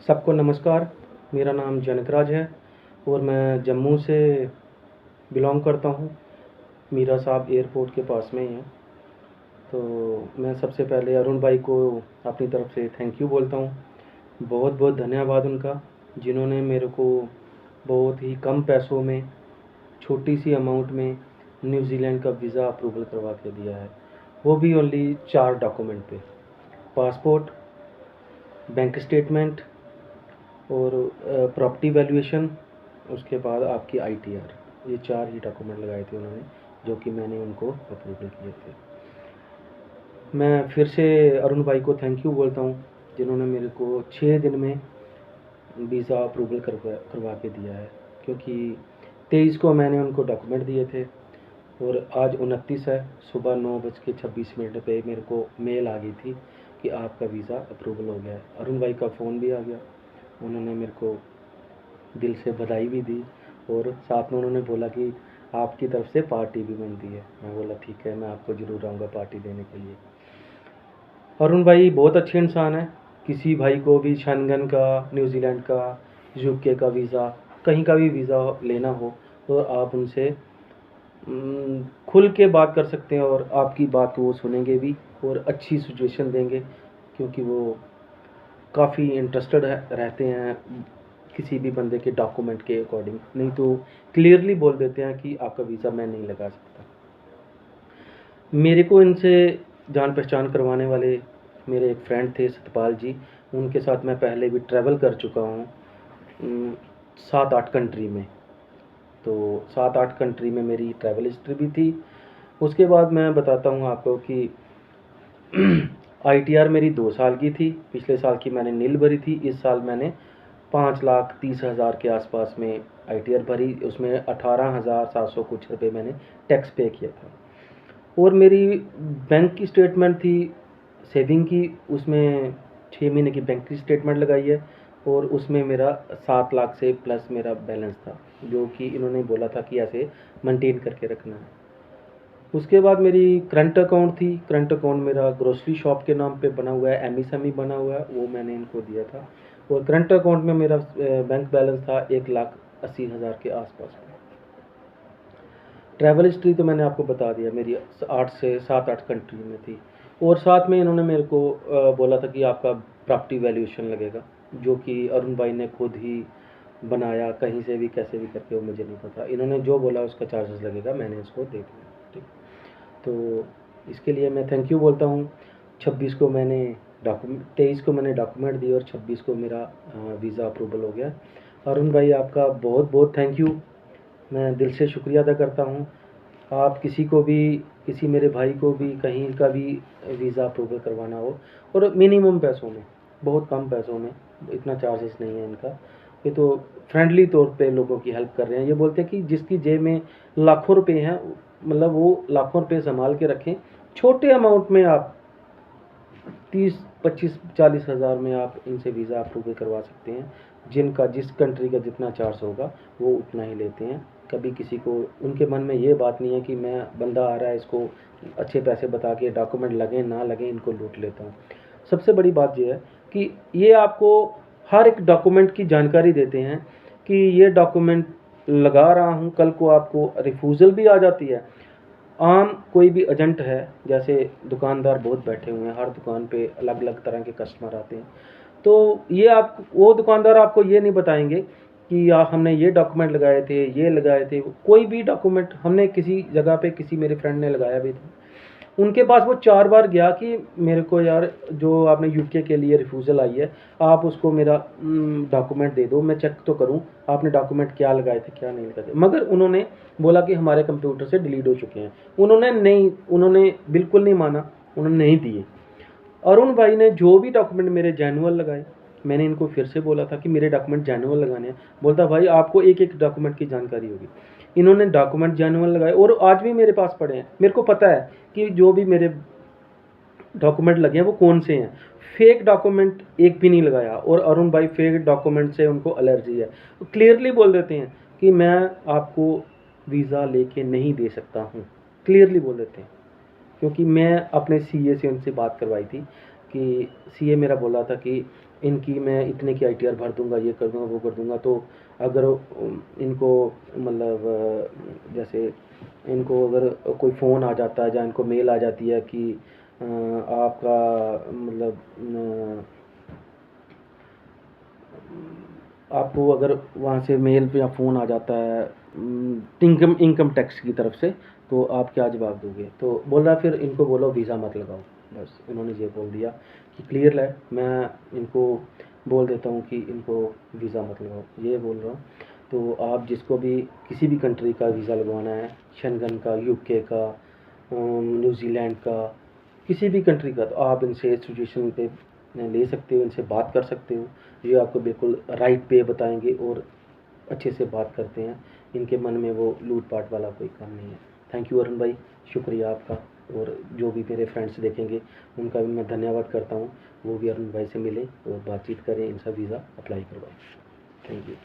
सबको नमस्कार। मेरा नाम जनकराज है और मैं जम्मू से बिलोंग करता हूँ। मीरा साहब एयरपोर्ट के पास में ही है। तो मैं सबसे पहले अरुण भाई को अपनी तरफ से थैंक यू बोलता हूँ। बहुत बहुत धन्यवाद उनका, जिन्होंने मेरे को बहुत ही कम पैसों में, छोटी सी अमाउंट में न्यूज़ीलैंड का वीज़ा अप्रूवल करवा के दिया है। वो भी ओनली 4 डॉक्यूमेंट पे, पासपोर्ट, बैंक स्टेटमेंट और प्रॉपर्टी वैल्यूएशन, उसके बाद आपकी आईटीआर। ये 4 ही डॉक्यूमेंट लगाए थे उन्होंने, जो कि मैंने उनको अप्रूवल किए थे। मैं फिर से अरुण भाई को थैंक यू बोलता हूँ, जिन्होंने मेरे को 6 दिन में वीज़ा अप्रूवल करवा के दिया है। क्योंकि 23 को मैंने उनको डॉक्यूमेंट दिए थे और आज 29 है, सुबह 9:26 पे मेरे को मेल आ गई थी कि आपका वीज़ा अप्रूवल हो गया है। अरुण भाई का फ़ोन भी आ गया, उन्होंने मेरे को दिल से बधाई भी दी और साथ में उन्होंने बोला कि आपकी तरफ से पार्टी भी बनती है। मैं बोला ठीक है, मैं आपको ज़रूर आऊँगा पार्टी देने के लिए। अरुण भाई बहुत अच्छे इंसान हैं। किसी भाई को भी शेंगन का, न्यूजीलैंड का, यूके का वीज़ा, कहीं का भी वीज़ा लेना हो तो आप उनसे खुल के बात कर सकते हैं और आपकी बात वो सुनेंगे भी और अच्छी सिचुएशन देंगे, क्योंकि वो काफ़ी इंटरेस्टेड रहते हैं किसी भी बंदे के डॉक्यूमेंट के अकॉर्डिंग। नहीं तो क्लियरली बोल देते हैं कि आपका वीज़ा मैं नहीं लगा सकता। मेरे को इनसे जान पहचान करवाने वाले मेरे एक फ्रेंड थे, सतपाल जी। उनके साथ मैं पहले भी ट्रैवल कर चुका हूँ 7-8 कंट्री में। तो 7-8 कंट्री में मेरी ट्रैवल हिस्ट्री भी थी। उसके बाद मैं बताता हूँ आपको कि आईटीआर मेरी 2 साल की थी। पिछले साल की मैंने नील भरी थी। इस साल मैंने 5,30,000 के आसपास में आईटीआर भरी। उसमें 18,700 कुछ रुपये मैंने टैक्स पे किया था। और मेरी बैंक की स्टेटमेंट थी सेविंग की, उसमें 6 महीने की बैंक की स्टेटमेंट लगाई है और उसमें मेरा 7 लाख से प्लस मेरा बैलेंस था, जो कि इन्होंने बोला था कि ऐसे मेंटेन करके रखना है। उसके बाद मेरी करंट अकाउंट थी। करंट अकाउंट मेरा ग्रोसरी शॉप के नाम पे बना हुआ है, एमएसएमई बना हुआ है, वो मैंने इनको दिया था। और करंट अकाउंट में मेरा बैंक बैलेंस था 1,80,000 के आसपास में। ट्रैवल हिस्ट्री तो मैंने आपको बता दिया, मेरी 8 से 7-8 कंट्री में थी। और साथ में इन्होंने मेरे को बोला था कि आपका प्रॉपर्टी वैल्यूएशन लगेगा, जो कि अरुण भाई ने खुद ही बनाया, कहीं से भी कैसे भी करके, वो मुझे नहीं पता। इन्होंने जो बोला उसका चार्जेस लगेगा, मैंने इसको दे दिया। ठीक, तो इसके लिए मैं थैंक यू बोलता हूँ। 26 को मैंने डॉक्यूमेंट 23 को मैंने डॉक्यूमेंट दिए और 26 को मेरा वीज़ा अप्रूवल हो गया। अरुण भाई आपका बहुत बहुत थैंक यू, मैं दिल से शुक्रिया अदा करता हूँ। आप किसी को भी, किसी मेरे भाई को भी कहीं का भी वीज़ा अप्रूवल करवाना हो, और मिनिमम पैसों में, बहुत कम पैसों में, इतना चार्जेस नहीं है इनका। ये तो फ्रेंडली तौर पे लोगों की हेल्प कर रहे हैं। ये बोलते हैं कि जिसकी जेब में लाखों रुपए हैं, मतलब वो लाखों रुपए संभाल के रखें। छोटे अमाउंट में आप 30, 25, 40 हज़ार में आप इनसे वीज़ा अप्रूवल करवा सकते हैं। जिनका जिस कंट्री का जितना चार्ज होगा वो उतना ही लेते हैं। कभी किसी को, उनके मन में ये बात नहीं है कि मैं, बंदा आ रहा है, इसको अच्छे पैसे बता के डॉक्यूमेंट लगें ना लगें इनको लूट लेता हूँ। सबसे बड़ी बात ये है कि ये आपको हर एक डॉक्यूमेंट की जानकारी देते हैं कि ये डॉक्यूमेंट लगा रहा हूँ, कल को आपको रिफ्यूज़ल भी आ जाती है। आम कोई भी एजेंट है, जैसे दुकानदार बहुत बैठे हुए हैं, हर दुकान पे अलग अलग तरह के कस्टमर आते हैं। तो ये आप, वो दुकानदार आपको ये नहीं बताएंगे कि हमने ये डॉक्यूमेंट लगाए थे, ये लगाए थे। कोई भी डॉक्यूमेंट हमने किसी जगह पे, किसी मेरे फ्रेंड ने लगाया भी था, उनके पास वो 4 बार गया कि मेरे को यार, जो आपने यूके के लिए रिफ्यूज़ल आई है, आप उसको मेरा डॉक्यूमेंट दे दो, मैं चेक तो करूं आपने डॉक्यूमेंट क्या लगाए थे क्या नहीं लगाए थे। मगर उन्होंने बोला कि हमारे कंप्यूटर से डिलीट हो चुके हैं। उन्होंने बिल्कुल नहीं माना, उन्होंने नहीं दिए। अरुण भाई ने जो भी डॉक्यूमेंट मेरे जेन्युइन लगाए, मैंने इनको फिर से बोला था कि मेरे डॉक्यूमेंट जेन्युइन लगाने हैं। बोलता भाई आपको एक एक डॉक्यूमेंट की जानकारी होगी। इन्होंने डॉक्यूमेंट जेन्युइन लगाए और आज भी मेरे पास पड़े हैं। मेरे को पता है कि जो भी मेरे डॉक्यूमेंट लगे हैं वो कौन से हैं। फेक डॉक्यूमेंट एक भी नहीं लगाया, और अरुण भाई फेक डॉक्यूमेंट से उनको एलर्जी है, तो क्लियरली बोल देते हैं कि मैं आपको वीज़ा लेके नहीं दे सकता हूँ। क्लियरली बोल देते हैं, क्योंकि मैं अपने सीए से उनसे बात करवाई थी कि सीए मेरा बोल रहा था कि इनकी मैं इतने की आईटीआर भर दूंगा, ये कर दूंगा, वो कर दूंगा। तो अगर इनको मतलब जैसे इनको अगर कोई फ़ोन आ जाता है या इनको मेल आ जाती है कि आपका मतलब आपको अगर वहाँ से मेल या फ़ोन आ जाता है इनकम टैक्स की तरफ से, तो आप क्या जवाब दोगे? तो बोल रहा फिर इनको बोलो वीज़ा मत लगाओ। बस उन्होंने ये बोल दिया कि क्लियर है, मैं इनको बोल देता हूँ कि इनको वीज़ा मत लगाओ, ये बोल रहा हूँ। तो आप जिसको भी किसी भी कंट्री का वीज़ा लगवाना है, शेंगन का, यूके का, न्यूजीलैंड का, किसी भी कंट्री का, तो आप इनसे सिचुएशन पे ले सकते हो, इनसे बात कर सकते हो। ये आपको बिल्कुल राइट पे बताएंगे और अच्छे से बात करते हैं। इनके मन में वो लूट पाट वाला कोई काम नहीं है। थैंक यू अरुण भाई, शुक्रिया आपका। और जो भी मेरे फ्रेंड्स देखेंगे उनका भी मैं धन्यवाद करता हूँ, वो भी अरुण भाई से मिलें और बातचीत करें, इनसा वीज़ा अप्लाई करवाएं। Thank you.